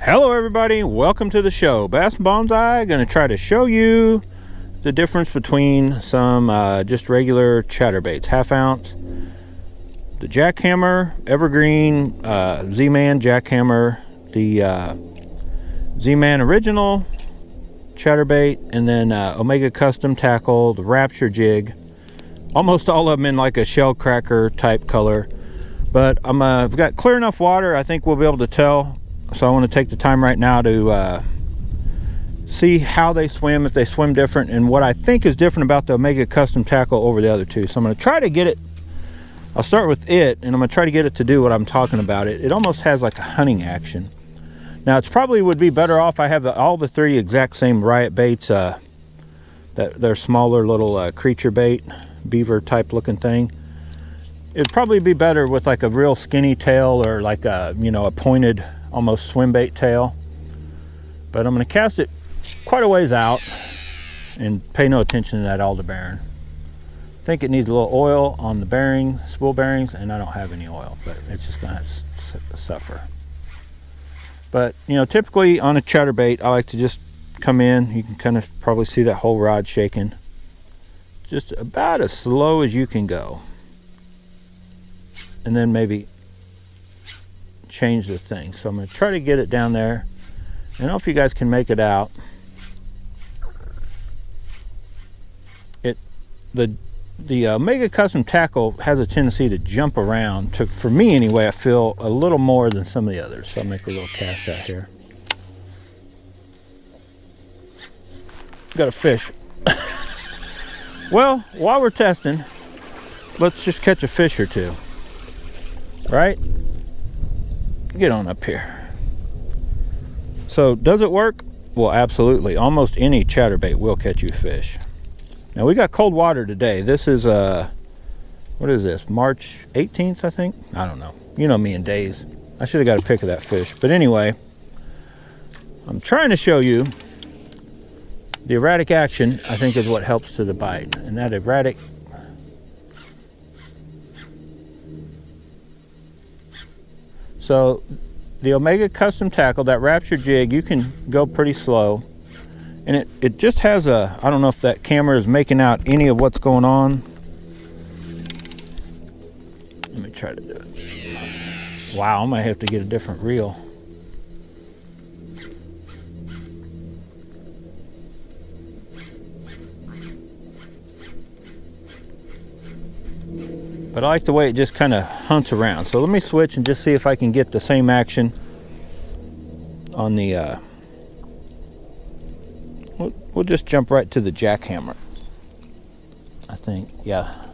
Hello everybody, welcome to the show. Bass Bonsai, going to try to show you the difference between some just regular chatterbaits, half ounce, the Jackhammer Evergreen Z-Man Jackhammer, the Z-Man Original Chatterbait, and then Omega Custom Tackle, the Rapture Jig. Almost all of them in like a shell cracker type color, but I've got clear enough water. I think we'll be able to tell. So I want to take the time right now to see how they swim, if they swim different, and what I think is different about the Omega Custom Tackle over the other two. So I'm going to try to get it, I'll start with it, and I'm going to try to get it to do what I'm talking about. It almost has like a hunting action. Now it's probably would be better off, I have all the three exact same riot baits, that they're smaller little creature bait, beaver type looking thing. It'd probably be better with like a real skinny tail or like a, you know, a pointed almost swim bait tail, but I'm going to cast it quite a ways out and pay no attention to that aldebaran. I think it needs a little oil on the bearing, spool bearings, and I don't have any oil, but it's just going to suffer. But you know, typically on a chatterbait, I like to just come in. You can kind of probably see that whole rod shaking, just about as slow as you can go, and then maybe change the thing. So I'm going to try to get it down there. I don't know if you guys can make it out. The Omega Custom Tackle has a tendency to jump around. For me anyway, I feel a little more than some of the others. So I'll make a little cast out here. Got a fish. Well, while we're testing, let's just catch a fish or two, right? Get on up here. So does it work? Well, absolutely. Almost any chatterbait will catch you fish. Now we got cold water today. This is what is this, March 18th, I think? I don't know. You know me and days. I should have got a pic of that fish. But anyway, I'm trying to show you the erratic action, I think, is what helps to the bite. And that erratic, so the Omega Custom Tackle, that Rapture Jig, you can go pretty slow. And it just has a, I don't know if that camera is making out any of what's going on. Let me try to do it. Wow, I might have to get a different reel. But I like the way it just kind of hunts around. So let me switch and just see if I can get the same action on the, we'll just jump right to the Jackhammer, I think. Yeah.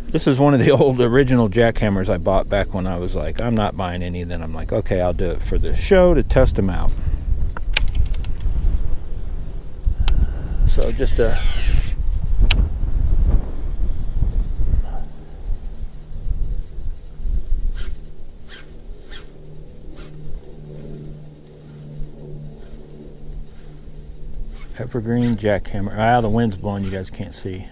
This is one of the old original Jackhammers I bought back when I was like, I'm not buying any. Then I'm like, okay, I'll do it for the show to test them out. So just a Evergreen Jackhammer. Ah, the wind's blowing, you guys can't see.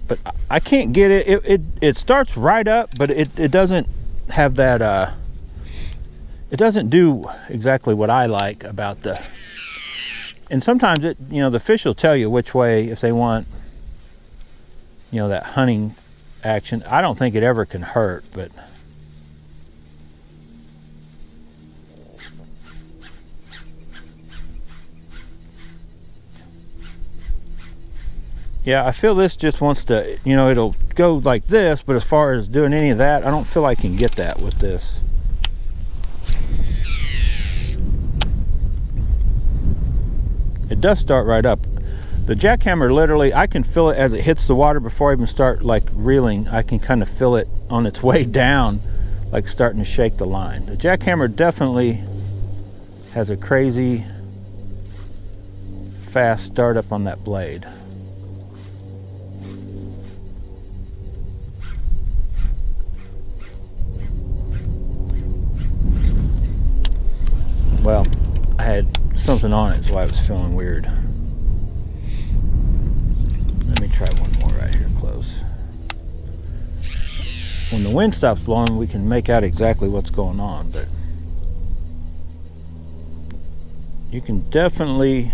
But I can't get it. It starts right up, but it doesn't have that, it doesn't do exactly what I like about the, and sometimes it, you know, the fish will tell you which way, if they want, you know, that hunting action. I don't think it ever can hurt, but yeah, I feel this just wants to, you know, it'll go like this, but as far as doing any of that, I don't feel I can get that with this. It does start right up. The Jackhammer, literally, I can feel it as it hits the water before I even start like reeling. I can kind of feel it on its way down, like starting to shake the line. The Jackhammer definitely has a crazy fast startup on that blade. Well, I had something on it, so I was feeling weird. Let me try one more right here close. when the wind stops blowing, we can make out exactly what's going on. But you can definitely,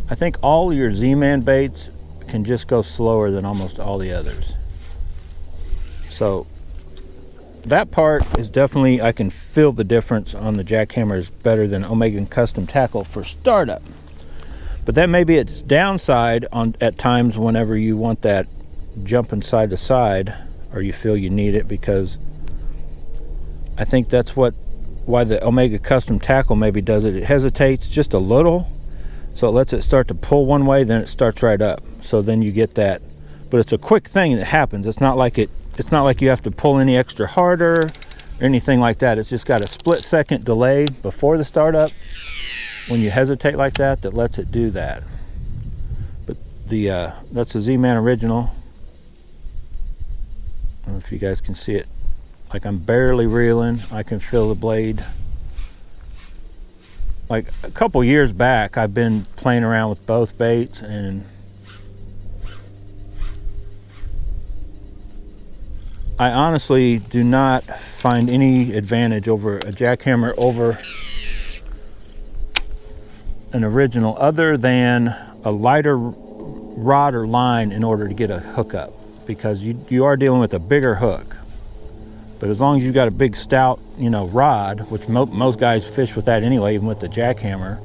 I think all your Z-Man baits can just go slower than almost all the others. So that part is definitely, I can feel the difference on the Jackhammers better than Omega Custom Tackle for startup. But that may be its downside at times whenever you want that jumping side to side, or you feel you need it, because I think that's why the Omega Custom Tackle maybe does it. It hesitates just a little, so it lets it start to pull one way, then it starts right up. So then you get that, but it's a quick thing that happens. It's not like you have to pull any extra harder or anything like that. It's just got a split-second delay before the startup when you hesitate like that lets it do that. But that's the Z-Man original. I don't know if you guys can see it. Like, I'm barely reeling. I can feel the blade. Like a couple years back, I've been playing around with both baits, and I honestly do not find any advantage over a Jackhammer over an original, other than a lighter rod or line in order to get a hookup, because you are dealing with a bigger hook. But as long as you've got a big stout, you know, rod, which most guys fish with that anyway, even with the Jackhammer.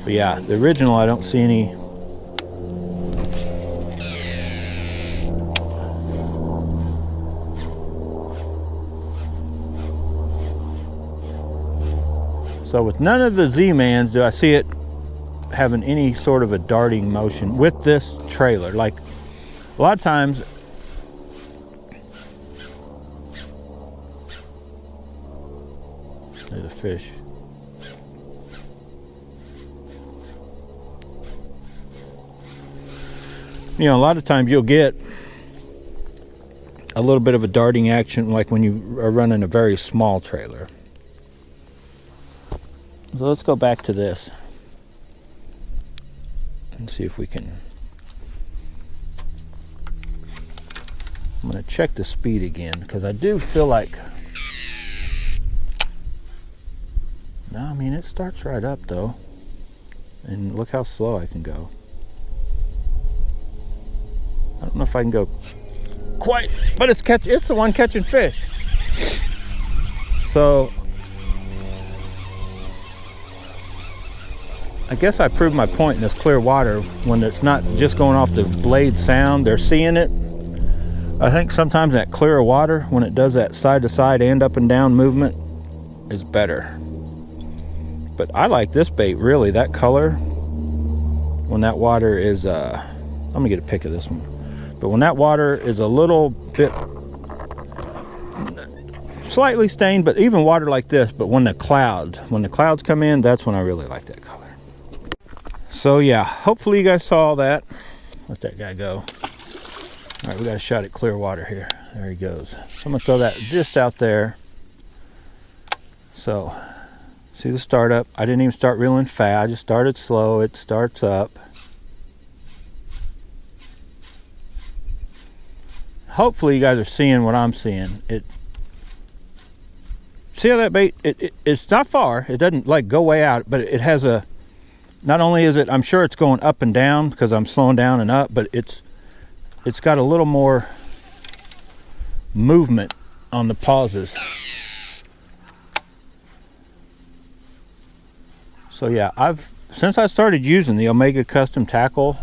But yeah, the original, I don't see any. So with none of the Z-Mans do I see it having any sort of a darting motion with this trailer. Like a lot of times, there's a fish. You know, a lot of times you'll get a little bit of a darting action, like when you are running a very small trailer. So let's go back to this and see if we can. I'm going to check the speed again, because I do feel like, no, I mean, it starts right up though, and look how slow I can go. I don't know if I can go quite, but it's the one catching fish. So I guess I proved my point in this clear water, when it's not just going off the blade sound, they're seeing it. I think sometimes that clear water, when it does that side to side and up and down movement, is better. But I like this bait, really, that color, when that water is, I'm gonna get a pic of this one. But when that water is a little bit slightly stained, but even water like this, but when the clouds come in, that's when I really like that color. So yeah, hopefully you guys saw that. Let that guy go. All right, we got a shot at clear water here. There he goes. So I'm gonna throw that just out there. So, see the startup? I didn't even start reeling fast. I just started slow. It starts up. Hopefully you guys are seeing what I'm seeing. See how that bait, it's not far. It doesn't like go way out, but it has a, not only is it, I'm sure it's going up and down because I'm slowing down and up, but it's got a little more movement on the pauses. So yeah, since I started using the Omega Custom Tackle,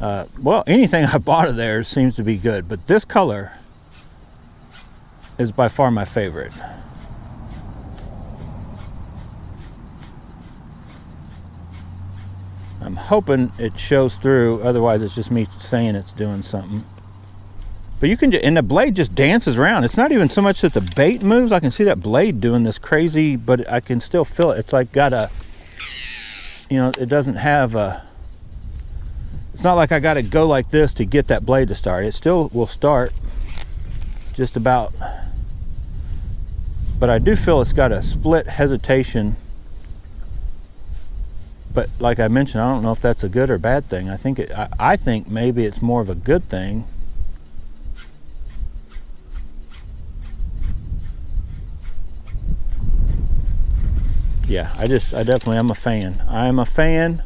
well, anything I bought of theirs seems to be good, but this color is by far my favorite. I'm hoping it shows through, otherwise it's just me saying it's doing something. But you can, and the blade just dances around. It's not even so much that the bait moves. I can see that blade doing this crazy, but I can still feel it. It's like got a, you know, it doesn't have a, it's not like I got to go like this to get that blade to start. It still will start just about, but I do feel it's got a split hesitation But like I mentioned, I don't know if that's a good or bad thing. I think maybe it's more of a good thing. Yeah, I definitely am a fan. I am a fan.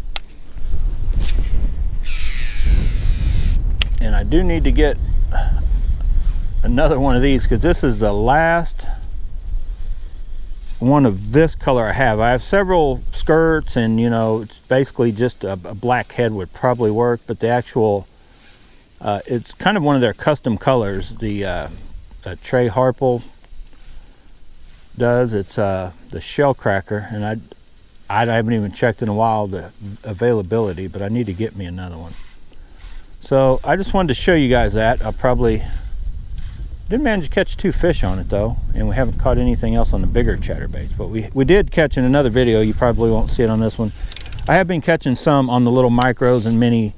And I do need to get another one of these, because this is the last one of this color I have. I have several skirts, and you know, it's basically just a black head would probably work, but the actual it's kind of one of their custom colors. The Trey Harple does. It's the shell cracker, and I haven't even checked in a while the availability, but I need to get me another one. So I just wanted to show you guys that. I probably didn't manage to catch 2 fish on it though, and we haven't caught anything else on the bigger chatterbaits, but we did catch in another video. You probably won't see it on this one. I have been catching some on the little micros and mini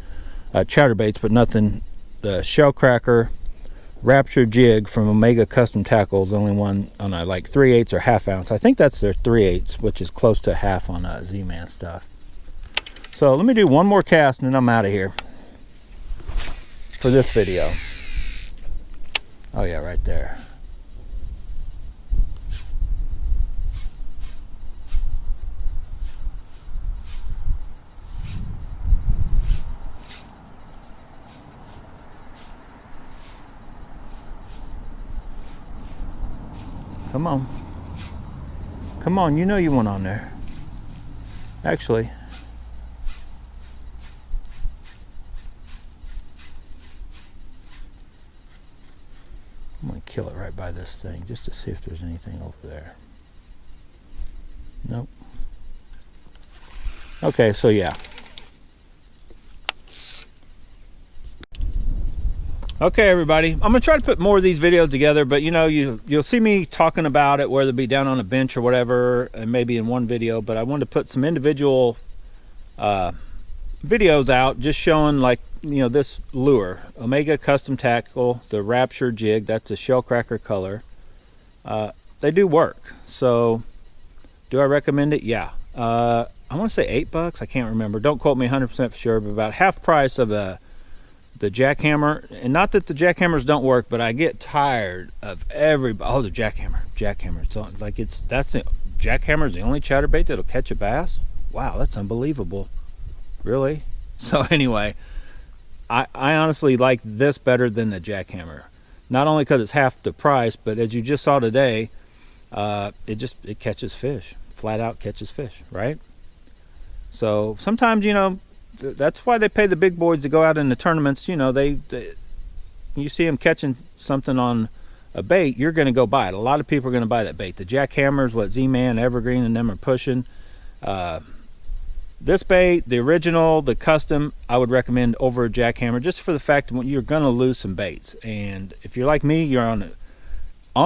chatterbaits, but nothing. The shell cracker Rapture Jig from Omega Custom Tackles, only one on a like 3/8 or ½ ounce. I think that's their 3/8, which is close to half on Z-Man stuff. So let me do one more cast and then I'm out of here for this video. Oh yeah, right there. Come on. Come on, you know you want on there. Actually, I'm going to kill it right by this thing just to see if there's anything over there. Nope. Okay, so yeah. Okay, everybody, I'm gonna try to put more of these videos together, but you know, you'll see me talking about it, whether it be down on a bench or whatever, and maybe in one video. But I wanted to put some individual videos out, just showing, like, you know, this lure, Omega Custom Tackle, the Rapture Jig. That's a shell cracker color. They do work. So do I recommend it? Yeah. I want to say $8. I can't remember. Don't quote me 100% for sure, but about half price of the Jackhammer. And not that the Jackhammers don't work, but I get tired of everybody. Oh, the Jackhammer. It's like that's the Jackhammer is the only chatterbait that'll catch a bass. Wow, that's unbelievable. Really? So anyway, I honestly like this better than the Jackhammer. Not only because it's half the price, but as you just saw today, it catches fish. Flat out catches fish, right? So sometimes, you know, that's why they pay the big boys to go out in the tournaments. You know, you see them catching something on a bait, you're going to go buy it. A lot of people are going to buy that bait. The Jackhammers, what Z-Man, Evergreen, and them are pushing. This bait, the original, the custom, I would recommend over a Jackhammer, just for the fact that you're going to lose some baits. And if you're like me, you're on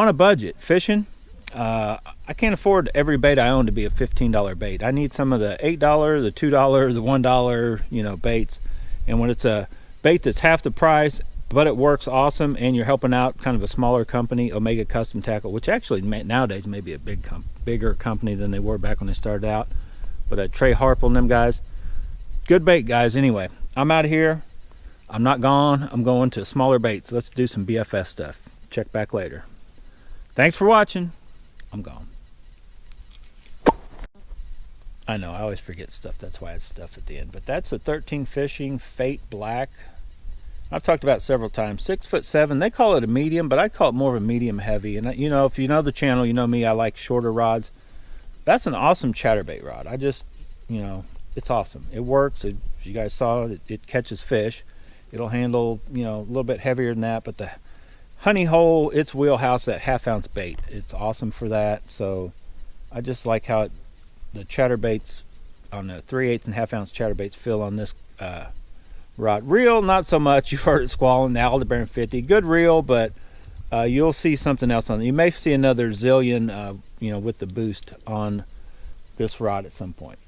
a budget fishing. I can't afford every bait I own to be a $15 bait. I need some of the $8, the $2, the $1, you know, baits. And when it's a bait that's half the price, but it works awesome, and you're helping out kind of a smaller company, Omega Custom Tackle, which actually nowadays may be a bigger company than they were back when they started out. But Trey Harple and them guys, good bait, guys. Anyway, I'm out of here. I'm not gone. I'm going to smaller baits. Let's do some BFS stuff. Check back later. Thanks for watching. I'm gone. I know, I always forget stuff. That's why it's stuff at the end. But that's a 13 Fishing Fate Black. I've talked about it several times. 6'7". They call it a medium, but I call it more of a medium heavy. And you know, if you know the channel, you know me, I like shorter rods. That's an awesome chatterbait rod. I just, you know, it's awesome. It works. If you guys saw it, it catches fish. It'll handle, you know, a little bit heavier than that, but the honey hole, its wheelhouse, that ½ ounce bait, it's awesome for that. So I just like how the chatterbaits on the 3/8 and ½ ounce chatterbaits feel on this rod. Reel, not so much. You've heard it squalling, the Aldebaran 50, good reel, but you'll see something else on it. You may see another zillion, you know, with the boost on this rod at some point.